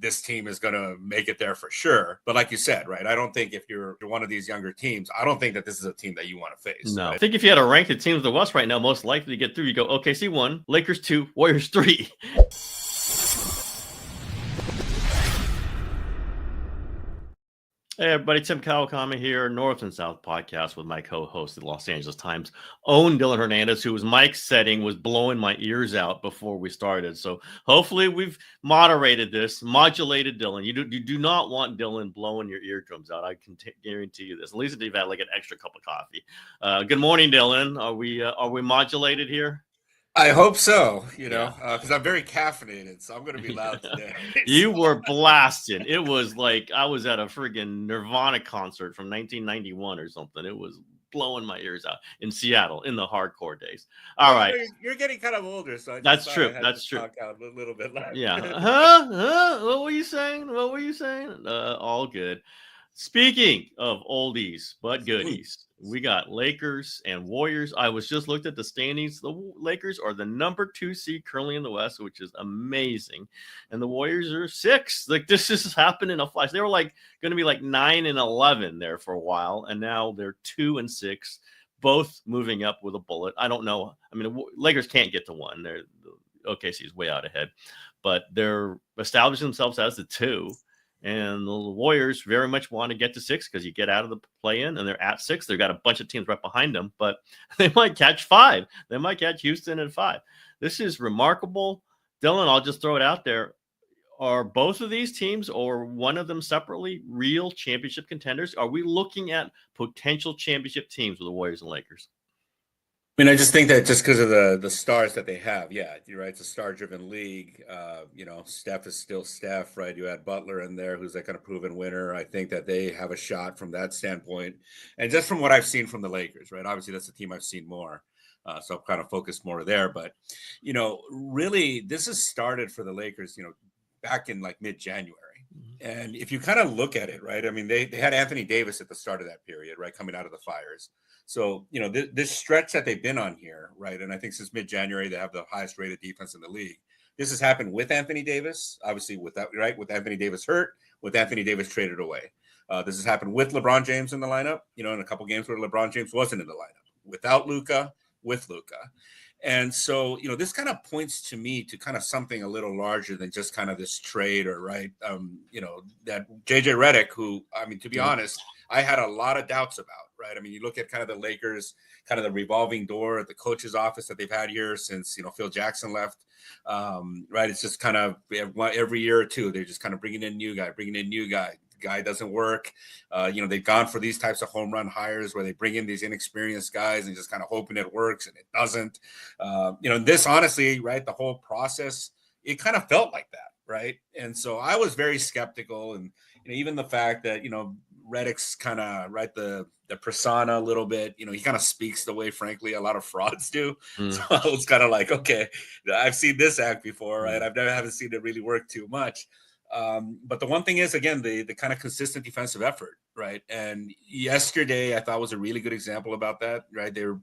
this team is going to make it there for sure. But like you said, right, I don't think if you're one of these younger teams, I don't think that this is a team that you want to face. No. Right? I think if you had to rank the teams of the West right now, most likely to get through, you go OKC 1, Lakers 2, Warriors 3. Hey everybody, Tim Kawakami here, North and South podcast with my co-host, the Los Angeles Times own Dylan Hernandez, whose mic setting was blowing my ears out before we started. So hopefully we've modulated Dylan. You do not want Dylan blowing your eardrums out. I can guarantee you this. At least if you've had like an extra cup of coffee. Good morning, Dylan. Are we modulated here? I hope so, because I'm very caffeinated, so I'm going to be loud today. You were blasting. It was like I was at a friggin' Nirvana concert from 1991 or something. It was blowing my ears out in Seattle in the hardcore days. All right. You're getting kind of older, so that's true. That's true. Talk out a little bit louder. Yeah. What were you saying? All good. Speaking of oldies but goodies, we got Lakers and Warriors. I was just looked at the standings. The Lakers are the number 2 seed currently in the West, which is amazing. And the Warriors are 6. Like this just happened in a flash. They were like going to be like 9 and 11 there for a while. And now they're 2 and 6, both moving up with a bullet. I don't know. I mean, the Lakers can't get to 1. OKC is way out ahead, but they're establishing themselves as the 2. And the Warriors very much want to get to 6 because you get out of the play-in and they're at 6. They've got a bunch of teams right behind them, but they might catch 5. They might catch Houston at 5. This is remarkable. Dylan, I'll just throw it out there. Are both of these teams or one of them separately real championship contenders? Are we looking at potential championship teams with the Warriors and Lakers? I mean, I just think that just because of the stars that they have, yeah, you're right. It's a star-driven league. Steph is still Steph, right? You had Butler in there, who's that kind of proven winner. I think that they have a shot from that standpoint. And just from what I've seen from the Lakers, right? Obviously, that's the team I've seen more. So I'm kind of focused more there. But, really, this has started for the Lakers, back in like mid-January. And if you kind of look at it, right, I mean, they had Anthony Davis at the start of that period, right, coming out of the fires. So, this stretch that they've been on here, right, and I think since mid-January, they have the highest rated defense in the league. This has happened with Anthony Davis, obviously with that, right, with Anthony Davis hurt, with Anthony Davis traded away. This has happened with LeBron James in the lineup, in a couple games where LeBron James wasn't in the lineup, without Luka, with Luka. And so, this kind of points to me to kind of something a little larger than just kind of this trade or right. That JJ Redick, who, I mean, to be honest, I had a lot of doubts about, right? I mean, you look at kind of the Lakers, kind of the revolving door at the coach's office that they've had here since, Phil Jackson left, right? It's just kind of every year or two, they're just kind of bringing in new guy. Guy doesn't work. They've gone for these types of home run hires where they bring in these inexperienced guys and just kind of hoping it works, and it doesn't. This honestly, right, the whole process, it kind of felt like that, right? And so I was very skeptical, and even the fact that Redick's kind of right the persona a little bit. He kind of speaks the way, frankly, a lot of frauds do. So I was kind of like, okay, I've seen this act before, right? Haven't seen it really work too much. But the one thing is, again, the kind of consistent defensive effort, right? And yesterday I thought was a really good example about that, right? They were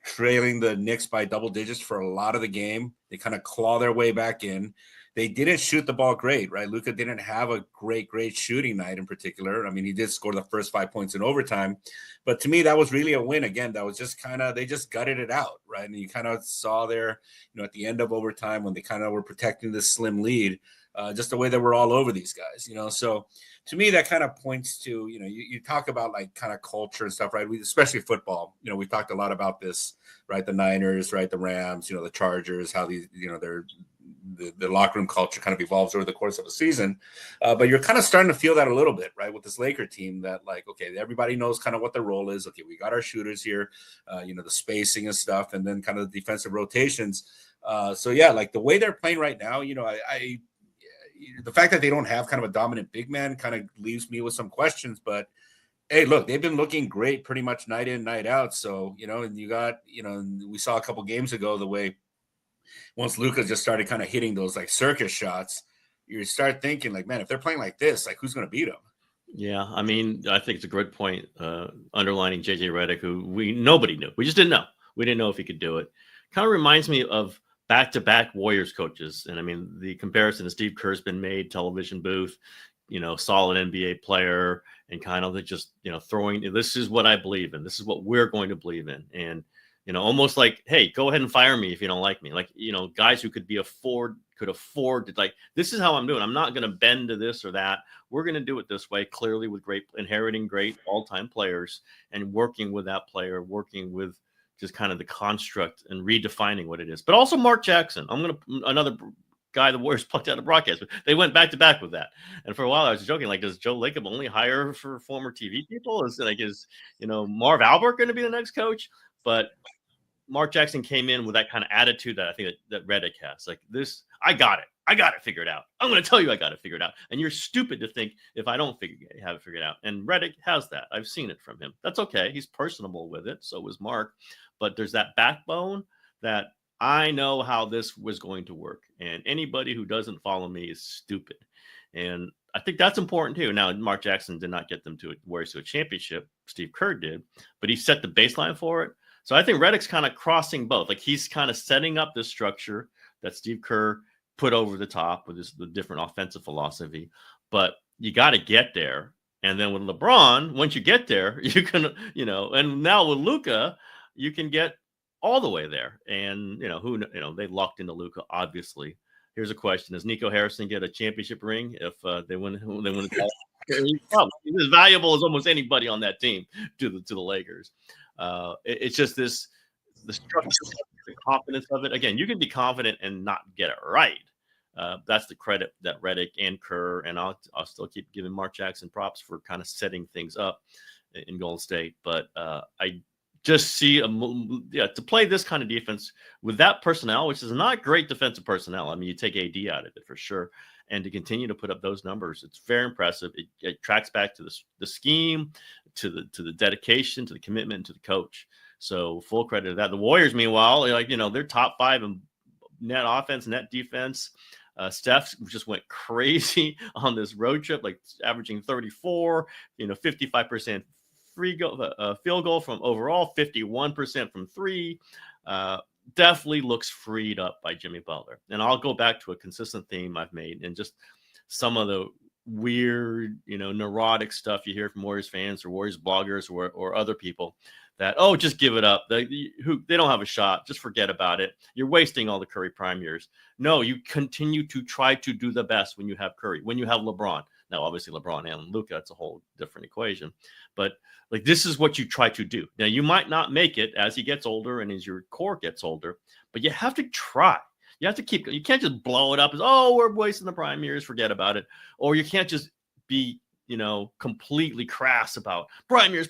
trailing the Knicks by double digits for a lot of the game. They kind of claw their way back in. They didn't shoot the ball great, right? Luka didn't have a great shooting night in particular. I mean, he did score the first 5 points in overtime. But to me, that was really a win. Again, that was just they just gutted it out, right? And you kind of saw there, at the end of overtime when they kind of were protecting this slim lead, just the way that we're all over these guys, So to me, that kind of points to, you talk about like kind of culture and stuff, right? Especially football, we talked a lot about this, right? The Niners, right? The Rams, the Chargers, how these, the locker room culture kind of evolves over the course of a season. But you're kind of starting to feel that a little bit, right? With this Laker team that like, okay, everybody knows kind of what their role is. Okay, we got our shooters here, the spacing and stuff, and then kind of the defensive rotations. So yeah, like the way they're playing right now, the fact that they don't have kind of a dominant big man kind of leaves me with some questions, but hey, look, they've been looking great pretty much night in, night out. So, and you got, we saw a couple games ago, the way once Luka just started kind of hitting those like circus shots, you start thinking like, man, if they're playing like this, like who's going to beat them? Yeah. I mean, I think it's a good point, underlining JJ Redick, who nobody knew. We just didn't know. We didn't know if he could do it. Kind of reminds me of back-to-back Warriors coaches. And I mean, the comparison to Steve Kerr's been made, television booth, solid NBA player, and kind of just, throwing, this is what I believe in. This is what we're going to believe in. And, almost like, hey, go ahead and fire me if you don't like me. Like, guys who could afford to, like, this is how I'm doing. I'm not going to bend to this or that. We're going to do it this way, clearly with inheriting great all-time players and working with that player, working with just kind of the construct and redefining what it is. But also Mark Jackson. Another guy the Warriors plucked out of broadcast. But they went back to back with that. And for a while I was joking, like, does Joe Lacob only hire for former TV people? Is Marv Albert going to be the next coach? But Mark Jackson came in with that kind of attitude that I think that Redick has. Like, this, I got it figured out. I'm going to tell you I got it figured out. And you're stupid to think if I don't have it figured out. And Redick has that. I've seen it from him. That's okay. He's personable with it. So was Mark. But there's that backbone that I know how this was going to work. And anybody who doesn't follow me is stupid. And I think that's important too. Now, Mark Jackson did not get them to Warriors to a championship. Steve Kerr did. But he set the baseline for it. So I think Redick's kind of crossing both. Like, he's kind of setting up this structure that Steve Kerr put over the top with the different offensive philosophy. But you got to get there. And then with LeBron, once you get there, you can, and now with Luka, you can get all the way there. And, they locked into Luka, obviously. Here's a question. Does Nico Harrison get a championship ring if they win? He's as valuable as almost anybody on that team to the Lakers. It's just the structure, the confidence of it. Again, you can be confident and not get it right. That's the credit that Redick and Kerr, and I'll still keep giving Mark Jackson props for kind of setting things up in Golden State. But I just see to play this kind of defense with that personnel, which is not great defensive personnel. I mean, you take AD out of it for sure. And to continue to put up those numbers, it's very impressive. It tracks back to the scheme, to the dedication, to the commitment, to the coach. So full credit to that. The Warriors, meanwhile, they're top 5 in net offense, net defense. Steph just went crazy on this road trip, like averaging 34, 55% field goal from overall, 51% from 3. Definitely looks freed up by Jimmy Butler. And I'll go back to a consistent theme I've made, and just some of the weird, neurotic stuff you hear from Warriors fans or Warriors bloggers or other people that, just give it up. They don't have a shot. Just forget about it. You're wasting all the Curry prime years. No, you continue to try to do the best when you have Curry, when you have LeBron. Now, obviously, LeBron and Luka, it's a whole different equation. But this is what you try to do. Now, you might not make it as he gets older and as your core gets older, but you have to try. You have to you can't just blow it up as, we're wasting the prime years, forget about it. Or you can't just be, completely crass about prime years,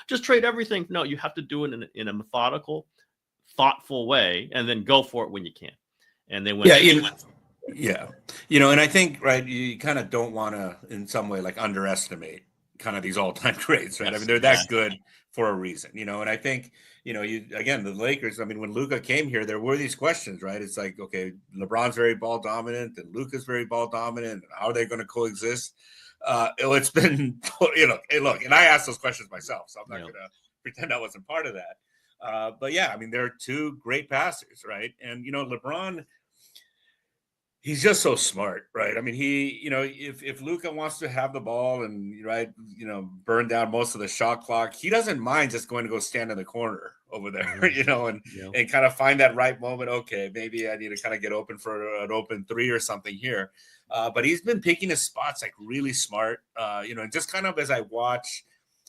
just trade everything. No, you have to do it in a methodical, thoughtful way, and then go for it when you can. And they went. Yeah. And I think, right, you kind of don't want to, in some way, like, underestimate kind of these all-time greats, right? Yes, I mean, they're that good for a reason, and I think, the Lakers, I mean, when Luka came here, there were these questions, right? It's like, okay, LeBron's very ball dominant and Luka's very ball dominant. How are they going to coexist? It's been, hey, look, and I asked those questions myself, so I'm not going to pretend I wasn't part of that. But yeah, I mean, they're 2 great passers, right? And, LeBron, he's just so smart, right? I mean, if Luka wants to have the ball and, right, burn down most of the shot clock, he doesn't mind just going to go stand in the corner over there, and kind of find that right moment. Okay, maybe I need to kind of get open for an open 3 or something here. But he's been picking his spots like really smart, and just kind of as I watch,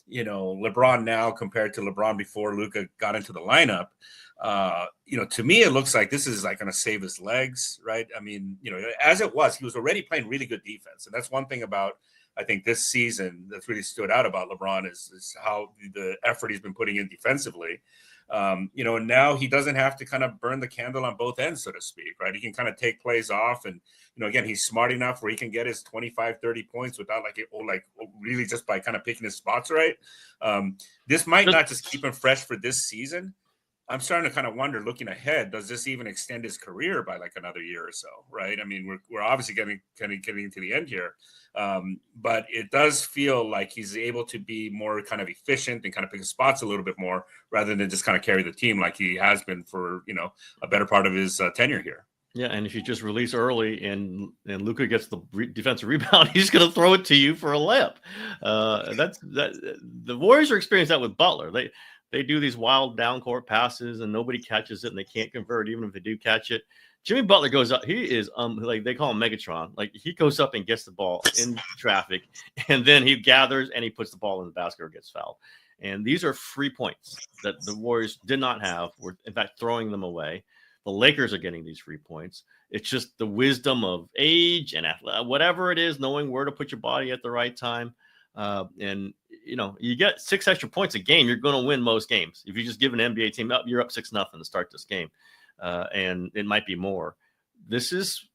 LeBron now compared to LeBron before Luka got into the lineup, to me, it looks like this is like going to save his legs, right? I mean, as it was, he was already playing really good defense. And that's one thing about, I think, this season that's really stood out about LeBron is how the effort he's been putting in defensively. And now he doesn't have to kind of burn the candle on both ends, so to speak, right? He can kind of take plays off. And, again, he's smart enough where he can get his 25, 30 points without really just by kind of picking his spots right. This might not just keep him fresh for this season. I'm starting to kind of wonder, looking ahead, does this even extend his career by like another year or so? Right. I mean, we're obviously getting to the end here. But it does feel like he's able to be more kind of efficient and kind of pick his spots a little bit more rather than just kind of carry the team like he has been for, a better part of his tenure here. Yeah, and if you just release early and Luka gets the defensive rebound, he's going to throw it to you for a layup. The Warriors are experiencing that with Butler. They do these wild down court passes and nobody catches it and they can't convert even if they do catch it. Jimmy Butler goes up. He is like they call him Megatron. Like he goes up and gets the ball in traffic, and then he gathers and he puts the ball in the basket or gets fouled. And these are free points that the Warriors did not have. Were in fact throwing them away. The Lakers are getting these free points. It's just the wisdom of age and whatever it is, knowing where to put your body at the right time. And you get 6 extra points a game, you're going to win most games. If you just give an NBA team up, you're up 6-0 to start this game. And it might be more. This is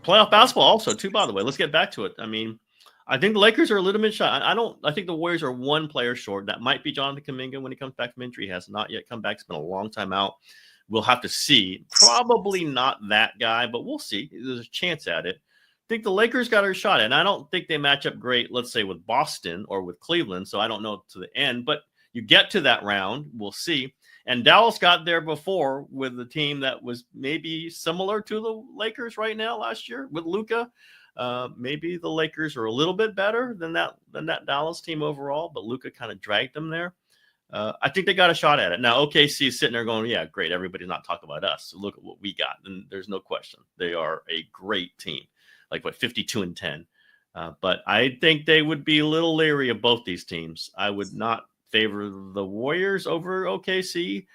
playoff basketball also too, by the way. Let's get back to it. I mean, I think the Lakers are a little bit shot. I think the Warriors are one player short. That might be Jonathan Kuminga when he comes back from injury. He has not yet come back. It's been a long time out. We'll have to see. Probably not that guy, but we'll see. There's a chance at it. I think the Lakers got a shot at it. And I don't think they match up great, let's say, with Boston or with Cleveland. So I don't know to the end. But you get to that round. We'll see. And Dallas got there before with the team that was maybe similar to the Lakers right now last year with Luka. Maybe the Lakers are a little bit better than that Dallas team overall, but Luka kind of dragged them there. I think they got a shot at it. Now, OKC is sitting there going, yeah, great. Everybody's not talking about us. So look at what we got. And there's no question. They are a great team, like 52-10. But I think they would be a little leery of both these teams. I would not favor the Warriors over OKC.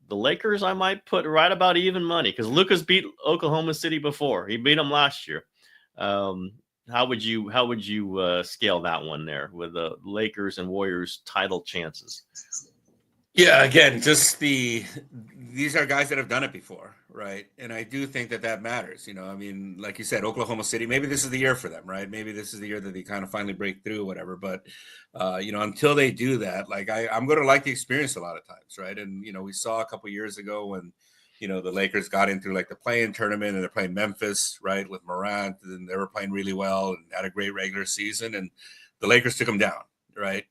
The Lakers, I might put right about even money because Luka's beat Oklahoma City before. He beat them last year. How would you scale that one there with the Lakers and Warriors title chances? Yeah, again, these are guys that have done it before, right? And I do think that matters. I mean, like you said, Oklahoma City, maybe this is the year for them, right? Maybe this is the year that they kind of finally break through or whatever. But, until they do that, like I'm going to like the experience a lot of times, right? And, we saw a couple years ago when, the Lakers got into like the play-in tournament and they're playing Memphis, right, with Morant, and they were playing really well and had a great regular season. And the Lakers took them down, right?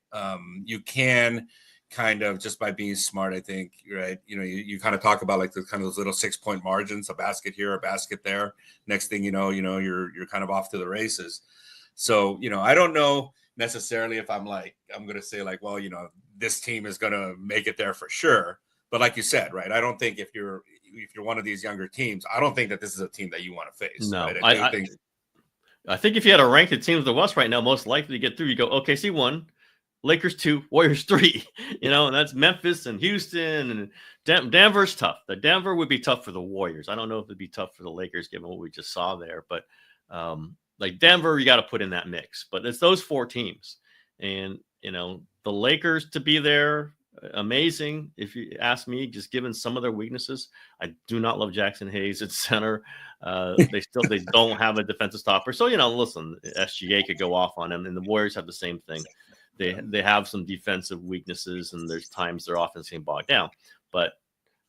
You can kind of just by being smart, I think, right? You kind of talk about like the kind of those little 6-point margins, a basket here, a basket there. Next thing you're kind of off to the races. So, I don't know necessarily if I'm going to say like, well, this team is going to make it there for sure. But like you said, right, I don't think if you're one of these younger teams, I don't think that this is a team that you want to face. No, right? I think if you had to rank the teams of the West right now, most likely to get through, you go OKC 1, Lakers 2, Warriors 3, and that's Memphis and Houston and Denver's tough. The Denver would be tough for the Warriors. I don't know if it'd be tough for the Lakers given what we just saw there, but like Denver, you got to put in that mix. But it's those 4 teams, and the Lakers to be there. Amazing. If you ask me, just given some of their weaknesses, I do not love Jackson Hayes at center. They don't have a defensive stopper. So, listen, SGA could go off on him, and the Warriors have the same thing. They have some defensive weaknesses, and there's times their offense can bog down. But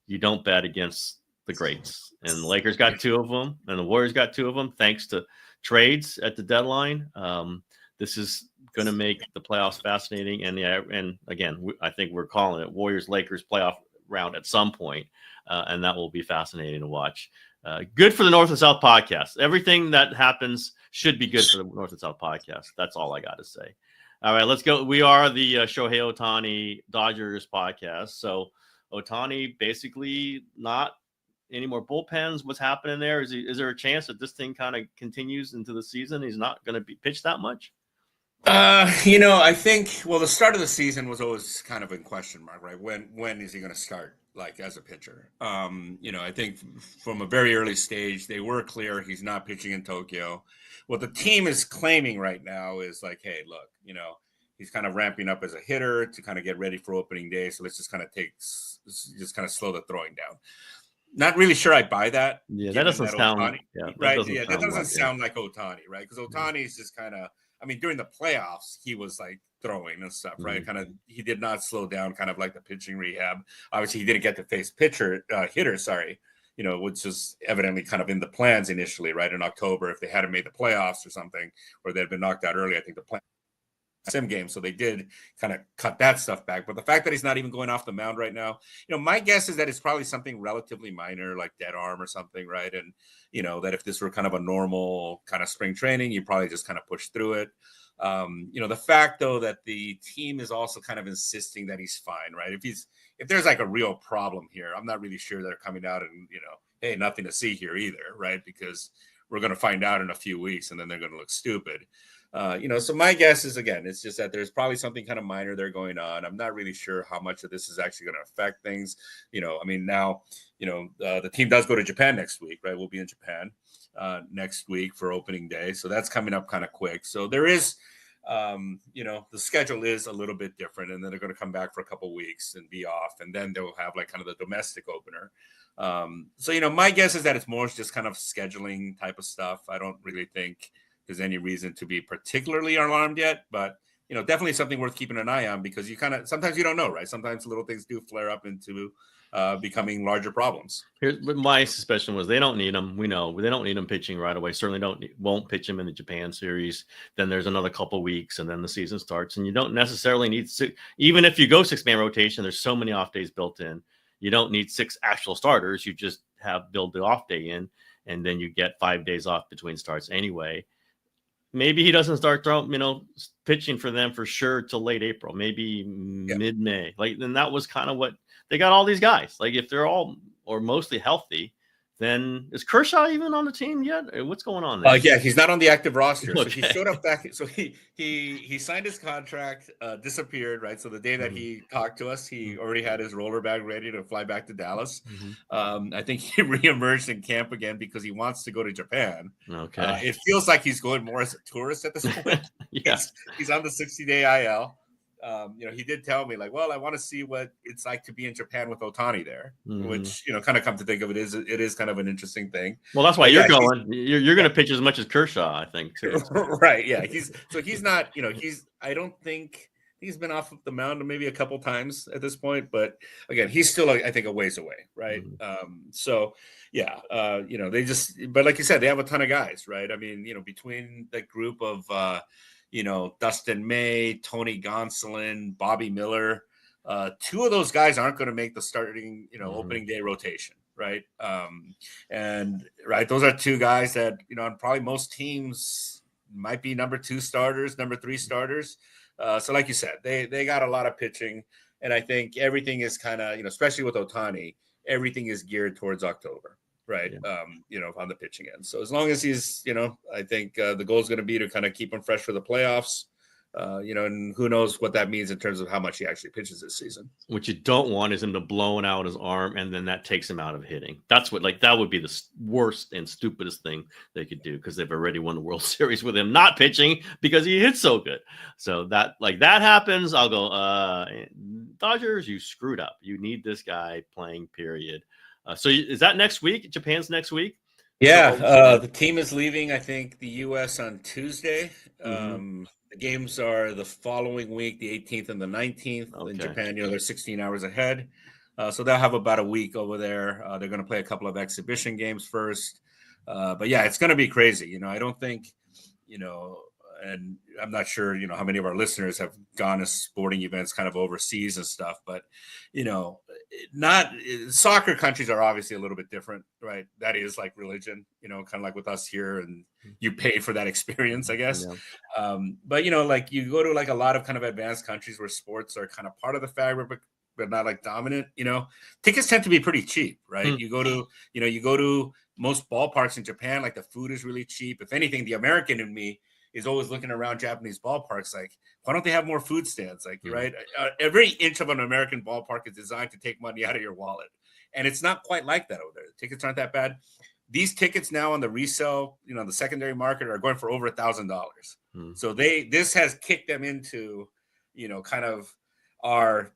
you don't bet against the greats. And the Lakers got 2 of them, and the Warriors got 2 of them, thanks to trades at the deadline. This is going to make the playoffs fascinating. And again, I think we're calling it Warriors-Lakers playoff round at some point, and that will be fascinating to watch. Good for the North and South podcast. Everything that happens should be good for the North and South podcast. That's all I got to say. All right, let's go. We are the Shohei Ohtani Dodgers podcast. So Ohtani basically not any more bullpens. What's happening there? Is there a chance that this thing kind of continues into the season? He's not going to be pitched that much? I think, the start of the season was always kind of in question mark, right? When is he going to start, like, as a pitcher? I think from a very early stage, they were clear he's not pitching in Tokyo. What the team is claiming right now is like, hey, look, he's kind of ramping up as a hitter to kind of get ready for opening day. So let's just kind of slow the throwing down. Not really sure I buy that. Yeah, that doesn't sound Ohtani, right. That doesn't sound like Ohtani, right? Because Ohtani is just kind of I mean, during the playoffs, he was like throwing and stuff, right? Mhm. Kind of, he did not slow down, kind of like the pitching rehab. Obviously, he didn't get to face hitter, sorry, which was evidently kind of in the plans initially, right? In October, if they hadn't made the playoffs or something, or they'd been knocked out early, I think the plan sim game. So they did kind of cut that stuff back. But the fact that he's not even going off the mound right now, my guess is that it's probably something relatively minor, like dead arm or something, right? And, that if this were kind of a normal kind of spring training, you probably just kind of push through it. The fact though that the team is also kind of insisting that he's fine, right? If there's like a real problem here, I'm not really sure they're coming out and, hey, nothing to see here either, right? Because we're going to find out in a few weeks and then they're going to look stupid. So my guess is, again, it's just that there's probably something kind of minor there going on. I'm not really sure how much of this is actually going to affect things. Now, the team does go to Japan next week, right? We'll be in Japan next week for opening day. So that's coming up kind of quick. So there is, the schedule is a little bit different, and then they're going to come back for a couple of weeks and be off. And then they'll have like kind of the domestic opener. So my guess is that it's more just kind of scheduling type of stuff. I don't really think there's any reason to be particularly alarmed yet, but definitely something worth keeping an eye on, because you sometimes you don't know, right? Sometimes little things do flare up into becoming larger problems. Here's what my suspicion was: they don't need him. We know they don't need him pitching right away. Certainly won't pitch him in the Japan series. Then there's another couple weeks, and then the season starts. And you don't necessarily need even if you go 6-man rotation. There's so many off days built in. You don't need 6 actual starters. You just build the off day in, and then you get 5 days off between starts anyway. Maybe he doesn't start throwing, pitching for them for sure till late April, maybe mid-May. Then that was kind of what they got all these guys. Like, if they're all or mostly healthy, then is Kershaw even on the team yet? What's going on there? Yeah, he's not on the active roster. Okay. So he showed up back. So he signed his contract, disappeared, right? So the day that he talked to us, he already had his roller bag ready to fly back to Dallas. I think he reemerged in camp again because he wants to go to Japan. Okay. It feels like he's going more as a tourist at this point. He's on the 60-day IL. He did tell me, like, well, I want to see what it's like to be in Japan with Ohtani there, which, kind of come to think of it is kind of an interesting thing. Well, that's why you're going. You're going to pitch as much as Kershaw, I think, too. Right. Yeah. He's not, I don't think he's been off of the mound maybe a couple times at this point, but again, he's still, I think, a ways away. Right. But like you said, they have a ton of guys, right? I mean, between that group of, Dustin May, Tony Gonsolin, Bobby Miller, 2 of those guys aren't going to make the starting, opening day rotation. Right. Those are 2 guys that, on probably most teams might be number 2 starters, number 3 starters. So like you said, they got a lot of pitching, and I think everything is kind of, especially with Ohtani, everything is geared towards October. Right. On the pitching end. So as long as he's, I think the goal is going to be to kind of keep him fresh for the playoffs, and who knows what that means in terms of how much he actually pitches this season. What you don't want is him to blow out his arm, and then that takes him out of hitting. That's that would be the worst and stupidest thing they could do, because they've already won the World Series with him not pitching because he hits so good. So that happens, I'll go, Dodgers, you screwed up. You need this guy playing, period. So is that next week? Japan's next week? Yeah. The team is leaving, I think, the U.S. on Tuesday. The games are the following week, the 18th and the 19th. In Japan, they're 16 hours ahead. So they'll have about a week over there. They're going to play a couple of exhibition games first. But yeah, it's going to be crazy. I don't think, and I'm not sure, how many of our listeners have gone to sporting events kind of overseas and stuff, but, not soccer countries are obviously a little bit different, right? That is like religion, kind of like with us here, and you pay for that experience, I guess. But, like you go to like a lot of kind of advanced countries where sports are kind of part of the fabric, but not like dominant, tickets tend to be pretty cheap, right? You go to most ballparks in Japan, like the food is really cheap. If anything, the American in me is always looking around Japanese ballparks like, why don't they have more food stands? Like, right? Every inch of an American ballpark is designed to take money out of your wallet. And it's not quite like that over there. The tickets aren't that bad. These tickets now on the resale, the secondary market are going for over $1,000. So this has kicked them into, kind of our,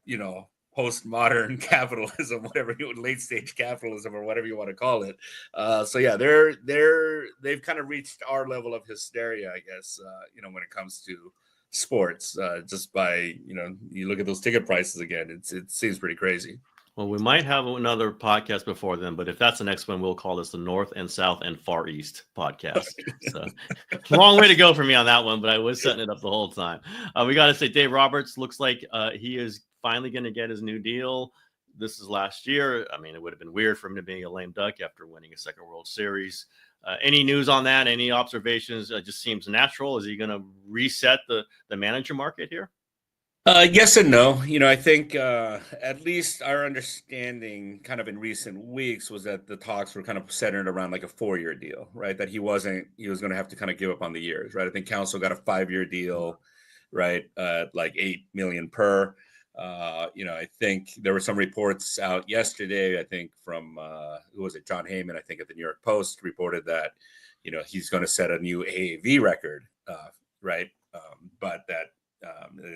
postmodern capitalism, late stage capitalism or whatever you want to call it. So yeah, they've kind of reached our level of hysteria, I guess. When it comes to sports, just by you look at those ticket prices again, it seems pretty crazy. Well, we might have another podcast before then, but if that's the next one, we'll call this the North and South and Far East podcast. So long way to go for me on that one, but I was setting it up the whole time. We got to say Dave Roberts looks like he is finally going to get his new deal. This is last year. I mean, it would have been weird for him to be a lame duck after winning a second World Series. Any news on that? Any observations? It just seems natural. Is he going to reset the manager market here? Yes and no. I think at least our understanding kind of in recent weeks was that the talks were kind of centered around like a 4-year deal, right? That he was going to have to kind of give up on the years, right? I think Council got a 5-year deal, right? Like $8 million per. I think there were some reports out yesterday, I think from, who was it? John Heyman, I think at the New York Post reported that, he's going to set a new AAV record, right? But that,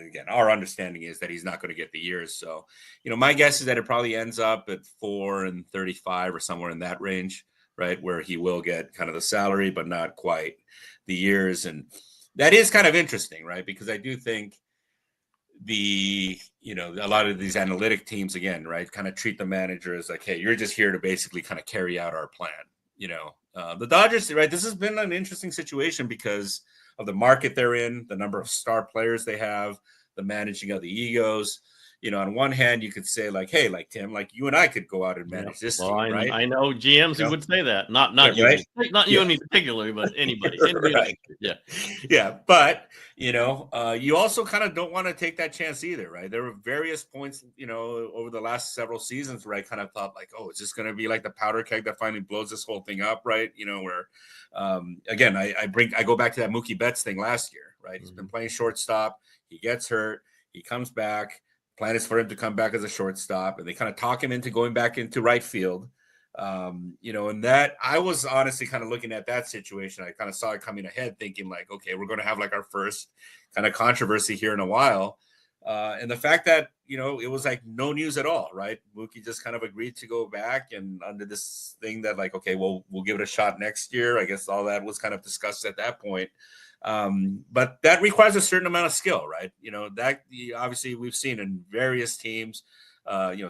again, our understanding is that he's not going to get the years. So, my guess is that it probably ends up at 4 and 35 or somewhere in that range, right? Where he will get kind of the salary, but not quite the years. And that is kind of interesting, right? Because I do think a lot of these analytic teams, again, right, kind of treat the manager as like, hey, you're just here to basically kind of carry out our plan. The Dodgers, right? This has been an interesting situation because of the market they're in, the number of star players they have, the managing of the egos. On one hand, you could say like, hey, like Tim, like you and I could go out and manage this team, right? I know GMs who would say that. Not you, right? Not you and me particularly, but anybody. Right. Yeah. Yeah. But, you also kind of don't want to take that chance either, right? There were various points, over the last several seasons where I kind of thought like, oh, it's just going to be like the powder keg that finally blows this whole thing up, right? Where, again, I go back to that Mookie Betts thing last year, right? He's been playing shortstop. He gets hurt. He comes back. Plan is for him to come back as a shortstop, and they kind of talk him into going back into right field. And that I was honestly kind of looking at that situation. I kind of saw it coming ahead, thinking like, okay, we're going to have like our first kind of controversy here in a while. And the fact that, it was like no news at all, right? Mookie just kind of agreed to go back and under this thing that like, okay, well, we'll give it a shot next year. I guess all that was kind of discussed at that point. But that requires a certain amount of skill, right? That obviously we've seen in various teams,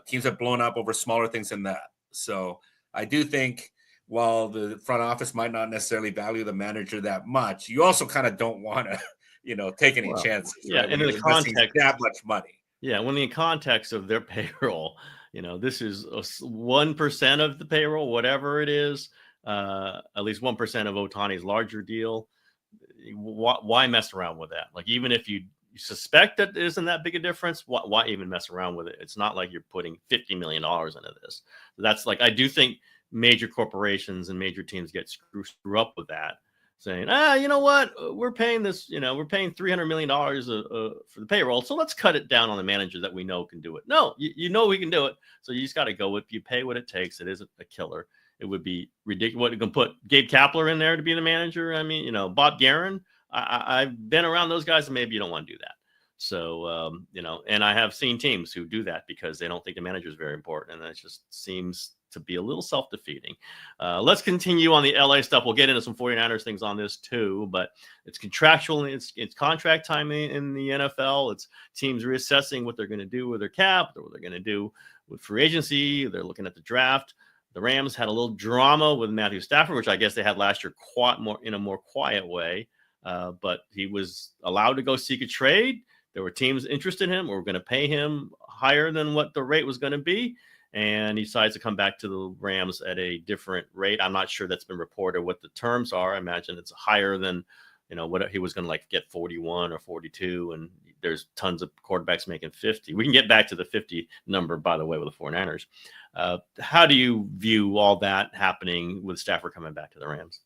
teams have blown up over smaller things than that. So I do think while the front office might not necessarily value the manager that much, you also kind of don't want to, take any chances. Yeah. Right? And in the context that much money. Yeah. When in the context of their payroll, this is 1% of the payroll, whatever it is, at least 1% of Ohtani's larger deal. Why mess around with that? Like, even if you suspect that isn't that big a difference, why even mess around with it? It's not like you're putting $50 million into this. That's like, I do think major corporations and major teams get screw up with that, saying, you know what, we're paying this, we're paying $300 million for the payroll, so let's cut it down on the manager that we know can do it. No, you know we can do it, so you just got to go with, you pay what it takes. It isn't a killer. It would be ridiculous. What, you can put Gabe Kapler in there to be the manager? I mean, Bob Guerin. I've been around those guys, and maybe you don't want to do that. So, and I have seen teams who do that because they don't think the manager is very important, and that just seems to be a little self-defeating. Let's continue on the LA stuff. We'll get into some 49ers things on this too, but it's contractual. It's contract time in the NFL. It's teams reassessing what they're going to do with their cap, what they're going to do with free agency. They're looking at the draft. The Rams had a little drama with Matthew Stafford, which I guess they had last year in a more quiet way. But he was allowed to go seek a trade. There were teams interested in him or were going to pay him higher than what the rate was going to be. And he decides to come back to the Rams at a different rate. I'm not sure that's been reported what the terms are. I imagine it's higher than, what he was going to get 41 or 42. And there's tons of quarterbacks making 50. We can get back to the 50 number, by the way, with the 49ers. How do you view all that happening with Stafford coming back to the Rams?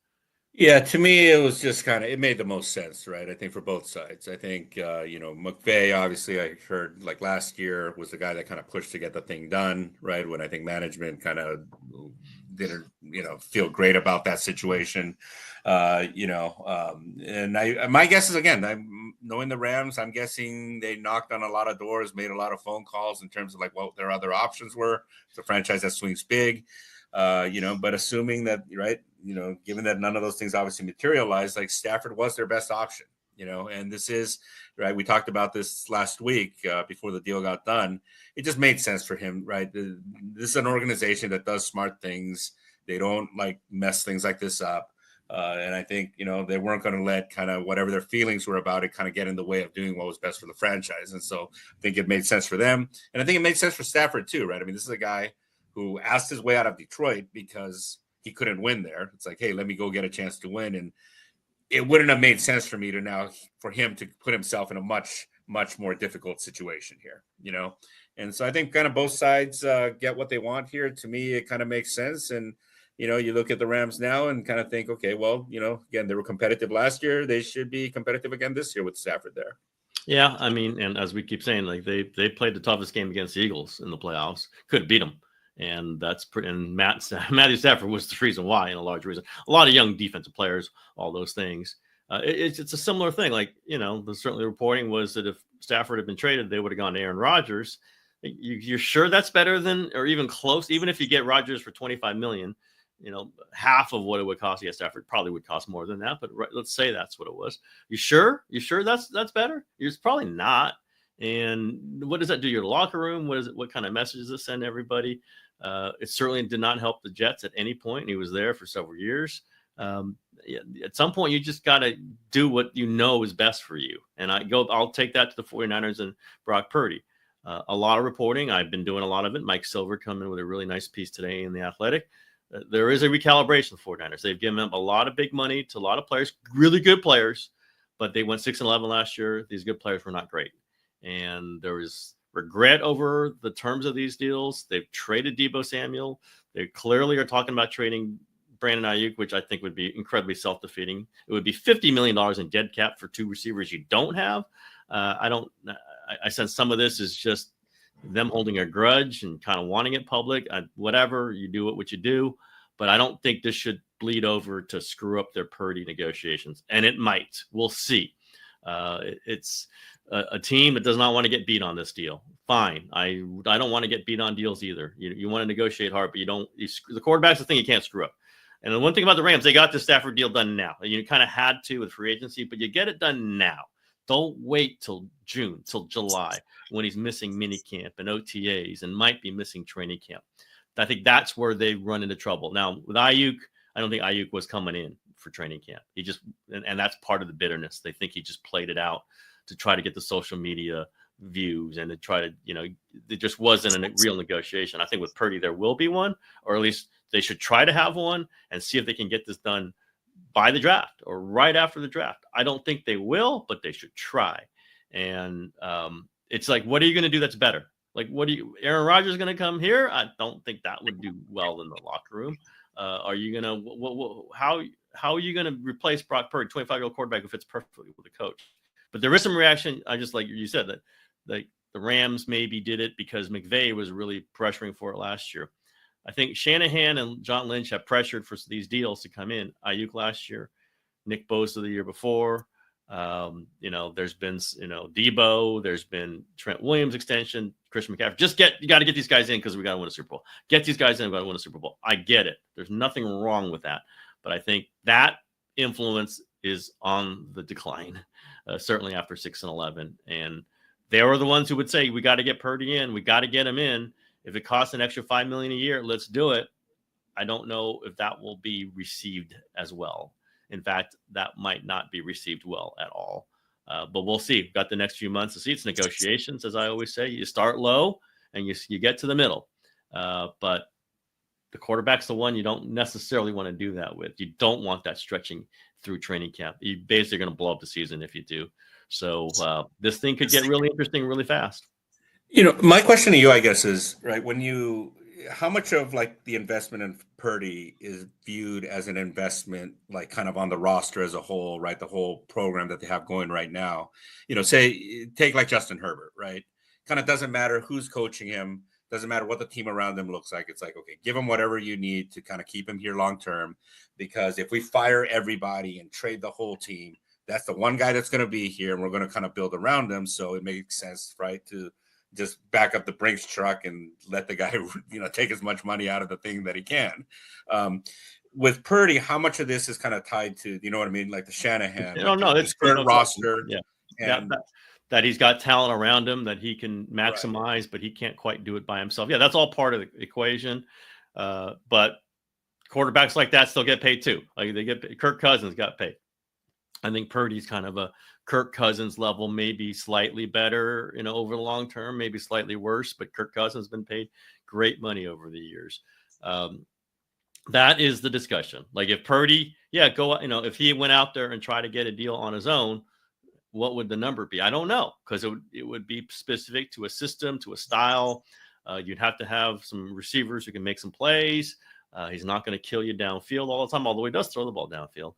Yeah, to me, it was just it made the most sense, right? I think for both sides. I think, McVay, obviously, I heard like last year was the guy that kind of pushed to get the thing done, right? When I think management kind of didn't, feel great about that situation, and my guess is, again, knowing the Rams, I'm guessing they knocked on a lot of doors, made a lot of phone calls in terms of like what their other options were. It's a franchise that swings big, but assuming that, right, given that none of those things obviously materialized, like Stafford was their best option, and this is, right, we talked about this last week before the deal got done. It just made sense for him, right? This is an organization that does smart things. They don't like mess things like this up. And I think, they weren't going to let kind of whatever their feelings were about it kind of get in the way of doing what was best for the franchise. And so I think it made sense for them. And I think it made sense for Stafford too, right? I mean, this is a guy who asked his way out of Detroit because he couldn't win there. It's like, hey, let me go get a chance to win. And it wouldn't have made sense for me for him to put himself in a much, much more difficult situation here, And so I think kind of both sides get what they want here. To me, it kind of makes sense. And, you look at the Rams now and kind of think, okay, well, again, they were competitive last year. They should be competitive again this year with Stafford there. Yeah, I mean, and as we keep saying, like they played the toughest game against the Eagles in the playoffs. Could beat them. And that's pretty. And Matthew Stafford was the reason why, and a large reason. A lot of young defensive players, all those things. It's a similar thing. Like, certainly the reporting was that if Stafford had been traded, they would have gone to Aaron Rodgers. You're sure that's better than, or even close? Even if you get Rodgers for $25 million. Half of what it would cost. Yes, Stafford probably would cost more than that, but let's say that's what it was. You sure that's better? It's probably not. And what does that do to your locker room? What kind of message does it send everybody? It certainly did not help the Jets at any point. He was there for several years. At some point, you just got to do what is best for you. And I'll take that to the 49ers and Brock Purdy. A lot of reporting. I've been doing a lot of it. Mike Silver come in with a really nice piece today in The Athletic. There is a recalibration for 49ers. They've given up a lot of big money to a lot of players, really good players, but they went 6-11 last year. These good players were not great. And there was regret over the terms of these deals. They've traded Deebo Samuel. They clearly are talking about trading Brandon Ayuk, which I think would be incredibly self-defeating. It would be $50 million in dead cap for two receivers you don't have. I sense some of this is just them holding a grudge and kind of wanting it public. Whatever, you do what you do. But I don't think this should bleed over to screw up their Purdy negotiations. And it might. We'll see. It's a team that does not want to get beat on this deal. Fine. I don't want to get beat on deals either. You want to negotiate hard, but the quarterback's the thing you can't screw up. And the one thing about the Rams, they got the Stafford deal done now. You kind of had to with free agency, but you get it done now. Don't wait till June, till July, when he's missing minicamp and OTAs and might be missing training camp. I think that's where they run into trouble. Now, with Ayuk, I don't think Ayuk was coming in for training camp. He just, and that's part of the bitterness. They think he just played it out to try to get the social media views and to try to, it just wasn't a real negotiation. I think with Purdy, there will be one, or at least they should try to have one and see if they can get this done by the draft or right after the draft. I don't think they will, but they should try. And it's like, what are you going to do that's better? Like, Aaron Rodgers is going to come here? I don't think that would do well in the locker room. Are you going to, how are you going to replace Brock Purdy, 25-year-old quarterback who fits perfectly with the coach? But there is some reaction. I just, like you said, that the Rams maybe did it because McVay was really pressuring for it last year. I think Shanahan and John Lynch have pressured for these deals to come in. Ayuk last year, Nick Bosa the year before. There's been, Debo, there's been Trent Williams extension, Christian McCaffrey. You got to get these guys in because we got to win a Super Bowl. Get these guys in, we got to win a Super Bowl. I get it. There's nothing wrong with that. But I think that influence is on the decline, certainly after 6-11. And they were the ones who would say, we got to get Purdy in. We got to get him in. If it costs an extra $5 million a year, let's do it. I don't know if that will be received as well. In fact, that might not be received well at all. But we'll see. We've got the next few months to see. It's negotiations, as I always say. You start low and you get to the middle. But the quarterback's the one you don't necessarily want to do that with. You don't want that stretching through training camp. You're basically going to blow up the season if you do. So this thing could get really interesting really fast. My question to you, I guess, is, right, how much of like the investment in Purdy is viewed as an investment, like kind of on the roster as a whole, right? The whole program that they have going right now, take like Justin Herbert, right? Kind of doesn't matter who's coaching him. Doesn't matter what the team around him looks like. It's like, okay, give him whatever you need to kind of keep him here long-term, because if we fire everybody and trade the whole team, that's the one guy that's going to be here, and we're going to kind of build around him. So it makes sense, right, to just back up the Brinks truck and let the guy, take as much money out of the thing that he can. With Purdy, how much of this is kind of tied to, you know what I mean, like the Shanahan, it's current roster, and that he's got talent around him that he can maximize, right, but he can't quite do it by himself. Yeah, that's all part of the equation. But quarterbacks like that still get paid too. Like they get paid. Kirk Cousins got paid. I think Purdy's kind of a Kirk Cousins level, maybe slightly better, over the long term, maybe slightly worse, but Kirk Cousins has been paid great money over the years. That is the discussion. Like if Purdy, if he went out there and tried to get a deal on his own, what would the number be? I don't know, because it would be specific to a system, to a style. You'd have to have some receivers who can make some plays. He's not going to kill you downfield all the time, although he does throw the ball downfield.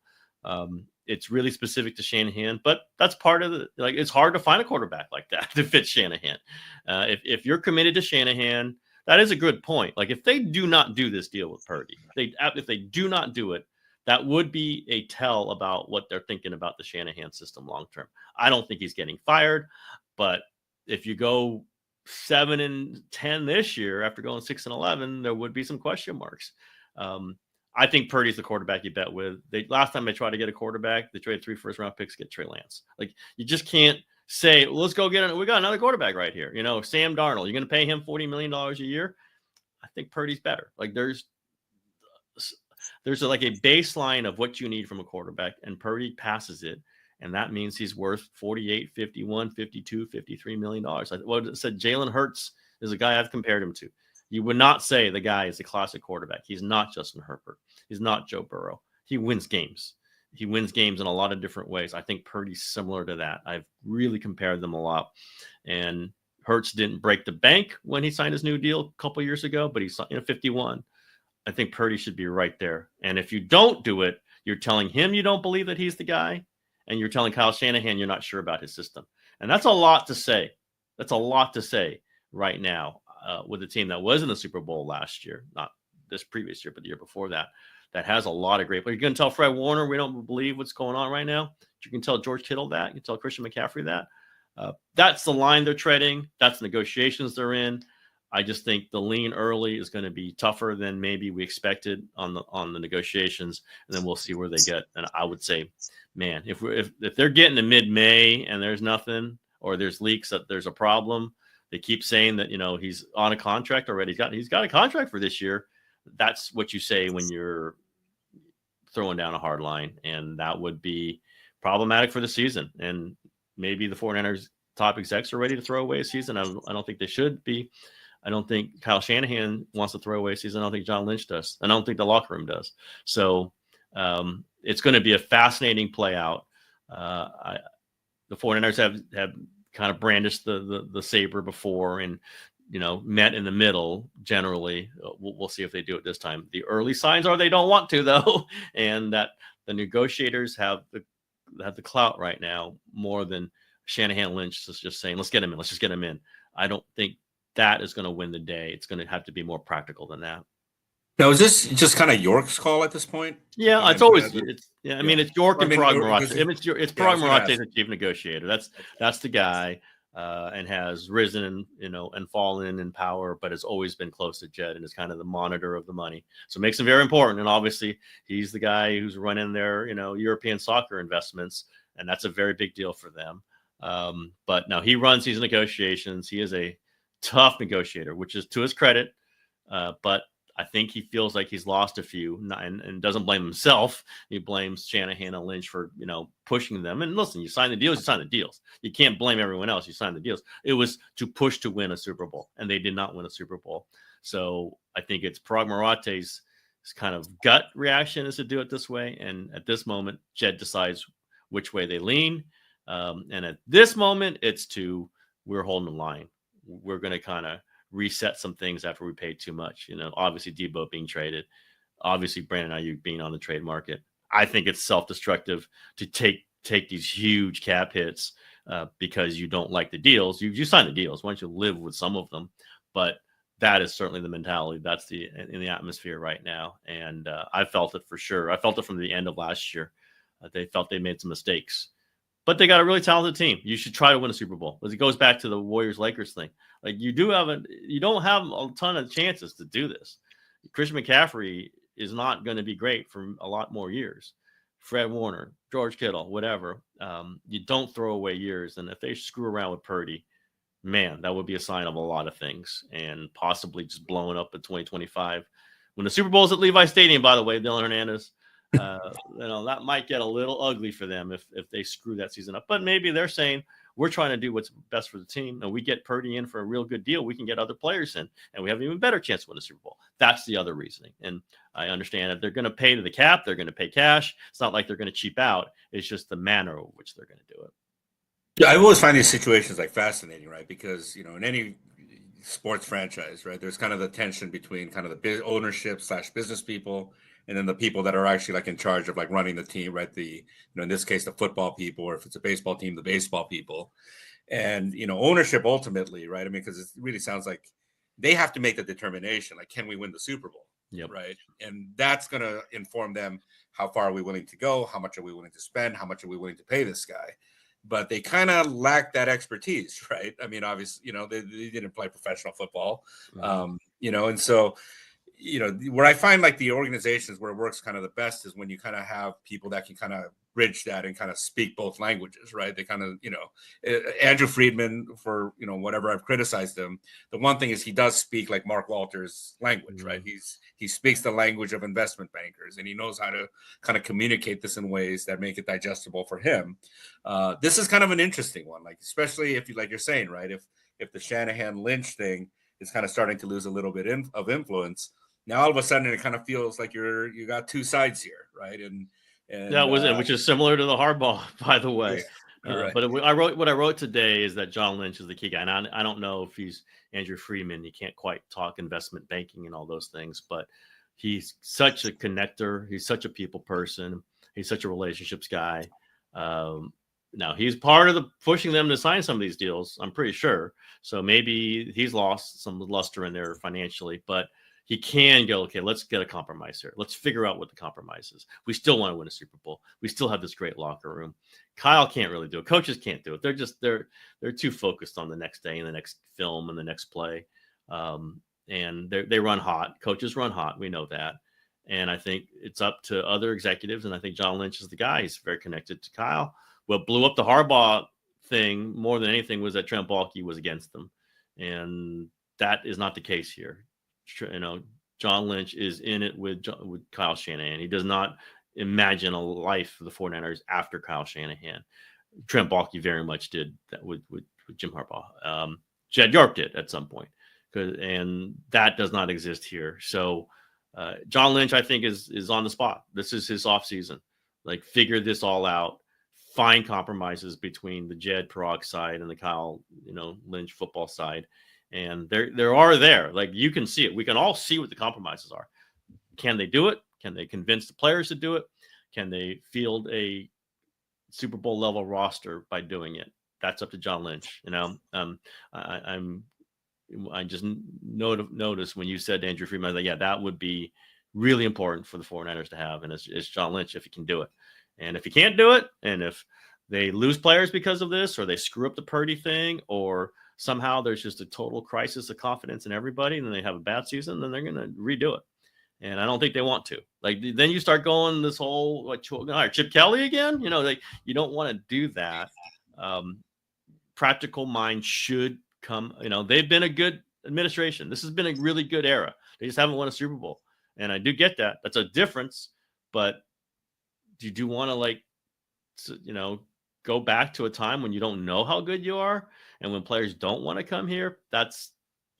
It's really specific to Shanahan, but that's part of it's hard to find a quarterback like that to fit Shanahan. If you're committed to Shanahan, that is a good point. Like if they do not do this deal with Purdy, if they do not do it, that would be a tell about what they're thinking about the Shanahan system long term. I don't think he's getting fired, but if you go 7-10 this year after going 6-11, there would be some question marks. I think Purdy's the quarterback you bet with. Last time they tried to get a quarterback, they traded 3 first-round picks to get Trey Lance. Like you just can't say, well, let's go get it. We got another quarterback right here. Sam Darnold, you're going to pay him $40 million a year. I think Purdy's better. Like there's like a baseline of what you need from a quarterback, and Purdy passes it. And that means he's worth 48, 51, 52, $53 million. What it said, Jalen Hurts is a guy I've compared him to. You would not say the guy is a classic quarterback. He's not Justin Herbert. He's not Joe Burrow. He wins games. He wins games in a lot of different ways. I think Purdy's similar to that. I've really compared them a lot. And Hurts didn't break the bank when he signed his new deal a couple years ago, but he's 51. I think Purdy should be right there. And if you don't do it, you're telling him you don't believe that he's the guy, and you're telling Kyle Shanahan you're not sure about his system. And that's a lot to say. That's a lot to say right now with a team that was in the Super Bowl last year, not this previous year, but the year before that, that has a lot of great players. You can tell Fred Warner we don't believe what's going on right now. You can tell George Kittle that. You can tell Christian McCaffrey that. That's the line they're treading. That's the negotiations they're in. I just think the lean early is going to be tougher than maybe we expected on the negotiations, and then we'll see where they get. And I would say, man, if they're getting to mid-May and there's nothing, or there's leaks that there's a problem, they keep saying that he's on a contract already. He's got a contract for this year. That's what you say when you're throwing down a hard line, and that would be problematic for the season. And maybe the 49ers top execs are ready to throw away a season. I don't think they should be. I don't think Kyle Shanahan wants to throw away a season. I don't think John Lynch does. I don't think the locker room does. So it's going to be a fascinating play out. The 49ers have kind of brandished the saber before and, met in the middle generally. We'll see if they do it this time. The early signs are they don't want to, though, and that the negotiators have the clout right now more than Shanahan Lynch is just saying, let's get him in. Let's just get him in. I don't think that is going to win the day. It's going to have to be more practical than that. Now, is this just kind of York's call at this point? Yeah, it's always it's York and Parag Marache. It's Parag Marache, the chief negotiator. That's the guy, and has risen and fallen in power, but has always been close to Jed and is kind of the monitor of the money. So it makes him very important. And obviously, he's the guy who's running their European soccer investments, and that's a very big deal for them. But now he runs these negotiations. He is a tough negotiator, which is to his credit. But I think he feels like he's lost a few and doesn't blame himself. He blames Shanahan and Lynch for, pushing them. And listen, you sign the deals, you sign the deals. You can't blame everyone else. You sign the deals. It was to push to win a Super Bowl, and they did not win a Super Bowl. So I think it's Parag Marache's kind of gut reaction is to do it this way. And at this moment, Jed decides which way they lean. And at this moment, we're holding the line. We're going to kind of reset some things after we paid too much. Obviously Debo being traded, obviously Brandon Ayuk being on the trade market. I think it's self-destructive to take these huge cap hits because you don't like the deals. You sign the deals. Why don't you live with some of them? But that is certainly the mentality. That's in the atmosphere right now. And I felt it for sure. I felt it from the end of last year. They felt they made some mistakes. But they got a really talented team. You should try to win a Super Bowl. Because it goes back to the Warriors-Lakers thing. Like you don't have a ton of chances to do this. Christian McCaffrey is not going to be great for a lot more years. Fred Warner, George Kittle, whatever. You don't throw away years. And if they screw around with Purdy, man, that would be a sign of a lot of things, and possibly just blowing up in 2025. When the Super Bowl's at Levi Stadium, by the way, Dylan Hernandez, that might get a little ugly for them if they screw that season up. But maybe they're saying, we're trying to do what's best for the team, and we get Purdy in for a real good deal. We can get other players in, and we have an even better chance to win the Super Bowl. That's the other reasoning. And I understand if they're going to pay to the cap, they're going to pay cash. It's not like they're going to cheap out. It's just the manner of which they're going to do it. Yeah, I always find these situations like fascinating, right? Because, in any sports franchise, right, there's kind of the tension between kind of the ownership / business people, and then the people that are actually like in charge of like running the team, right? In this case, the football people, or if it's a baseball team, the baseball people. And, ownership ultimately, right? I mean, because it really sounds like they have to make the determination, like, can we win the Super Bowl? Yep. Right. And that's going to inform them. How far are we willing to go? How much are we willing to spend? How much are we willing to pay this guy? But they kind of lack that expertise, right? I mean, obviously, they didn't play professional football, and so, where I find like the organizations where it works kind of the best is when you kind of have people that can kind of bridge that and kind of speak both languages, right? They kind of, Andrew Friedman, for, whatever I've criticized him, the one thing is he does speak like Mark Walters language, right? He speaks the language of investment bankers, and he knows how to kind of communicate this in ways that make it digestible for him. This is kind of an interesting one, like, especially if you, like you're saying, right? If the Shanahan Lynch thing is kind of starting to lose a little bit of influence, now all of a sudden it kind of feels like you got two sides here, right? And that was it, which is similar to the Harbaugh, by the way. Right. But what I wrote today is that John Lynch is the key guy, and I don't know if he's Andrew Freeman. He can't quite talk investment banking and all those things, but he's such a connector. He's such a people person. He's such a relationships guy. Now he's part of the pushing them to sign some of these deals, I'm pretty sure. So maybe he's lost some luster in there financially, but he can go, okay, let's get a compromise here. Let's figure out what the compromise is. We still want to win a Super Bowl. We still have this great locker room. Kyle can't really do it. Coaches can't do it. They're too focused on the next day and the next film and the next play. And they run hot. Coaches run hot. We know that. And I think it's up to other executives. And I think John Lynch is the guy. He's very connected to Kyle. What blew up the Harbaugh thing more than anything was that Trent Baalke was against them. And that is not the case here. John Lynch is in it with Kyle Shanahan. He does not imagine a life for the 49ers after Kyle Shanahan. Trent Baalke very much did that with Jim Harbaugh. Jed York did at some point, and that does not exist here. So John Lynch, I think, is on the spot. This is his offseason. Like, figure this all out. Find compromises between the Jed Parag side and the Kyle, Lynch football side. And there are there. Like, you can see it. We can all see what the compromises are. Can they do it? Can they convince the players to do it? Can they field a Super Bowl level roster by doing it? That's up to John Lynch. I just noticed when you said Andrew Freeman, that that would be really important for the 49ers to have. And it's John Lynch if he can do it. And if he can't do it, and if they lose players because of this, or they screw up the Purdy thing, or somehow there's just a total crisis of confidence in everybody, and then they have a bad season, then they're going to redo it. And I don't think they want to. Like, then you start going this whole, like, all right, Chip Kelly again? You don't want to do that. Practical mind should come. They've been a good administration. This has been a really good era. They just haven't won a Super Bowl. And I do get that. That's a difference. But do you want to, go back to a time when you don't know how good you are, and when players don't want to come here? That's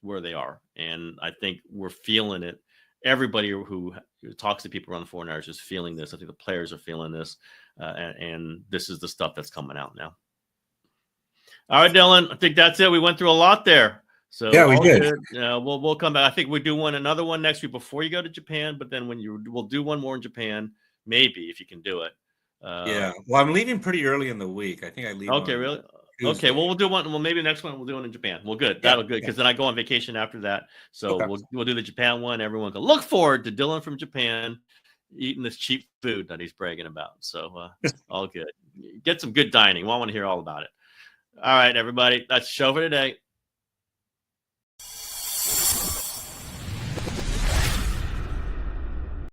where they are. And I think we're feeling it. Everybody who talks to people around the 49ers is feeling this. I think the players are feeling this. And this is the stuff that's coming out now. All right, Dylan, I think that's it. We went through a lot there. So yeah, we did. We'll come back. I think we do another one next week before you go to Japan, but then we'll do one more in Japan, maybe, if you can do it. Yeah. Well, I'm leaving pretty early in the week. I think I leave. Okay, really? Tuesday. Okay. Well, we'll do one. Well, maybe next one we'll do one in Japan. Well, good. That'll good, because then I go on vacation after that. So we'll do the Japan one. Everyone can look forward to Dylan from Japan eating this cheap food that he's bragging about. So all good. Get some good dining. Well, I want to hear all about it. All right, everybody. That's the show for today.